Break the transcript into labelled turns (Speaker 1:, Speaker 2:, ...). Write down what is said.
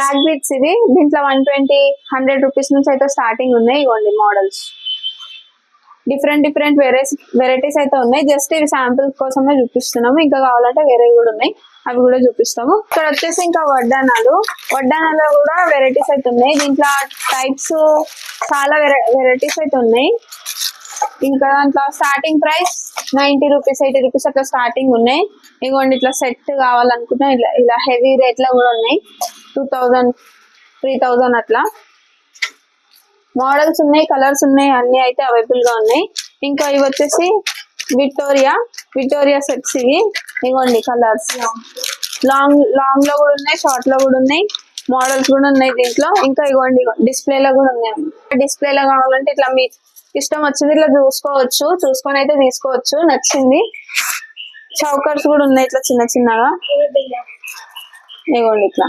Speaker 1: Black beads ఇవి. దీంట్లో 120, 100 rupees నుంచి అయితే స్టార్టింగ్ ఉన్నాయి. ఇవ్వండి మోడల్స్, డిఫరెంట్ వెరైటీస్ అయితే ఉన్నాయి. జస్ట్ ఇవి శాంపుల్ కోసమే చూపిస్తున్నాము. ఇంకా కావాలంటే వేరే కూడా ఉన్నాయి, అవి కూడా చూపిస్తాము. ఇక్కడ వచ్చేసి ఇంకా వడ్డానాలు కూడా వెరైటీస్ అయితే ఉన్నాయి. దీంట్లో టైప్స్ చాలా వెరైటీస్ అయితే ఉన్నాయి. ఇంకా దాంట్లో స్టార్టింగ్ ప్రైస్ 90 రూపీస్, 80 రూపీస్ అట్లా స్టార్టింగ్ ఉన్నాయి. ఇదిగోండి ఇట్లా సెట్ కావాలనుకుంటే ఇలా హెవీ రేట్ లో కూడా ఉన్నాయి. 2000, 3000 అట్లా మోడల్స్ ఉన్నాయి, కలర్స్ ఉన్నాయి, అన్ని అయితే అవైలబుల్ గా ఉన్నాయి. ఇంకా ఇవి వచ్చేసి విక్టోరియా సెట్స్. ఇవి ఇవ్వండి కలర్స్, లాంగ్ లో కూడా ఉన్నాయి, షార్ట్ లో కూడా ఉన్నాయి, మోడల్స్ కూడా ఉన్నాయి దీంట్లో. ఇంకా ఇవ్వండి డిస్ప్లే లో కూడా ఉన్నాయి. డిస్ప్లే లో కావాలంటే ఇట్లా మీ ఇష్టం వచ్చింది ఇట్లా చూసుకొని అయితే తీసుకోవచ్చు. నచ్చింది. చౌకర్స్ కూడా ఉన్నాయి ఇట్లా చిన్నగా. ఇవ్వండి ఇట్లా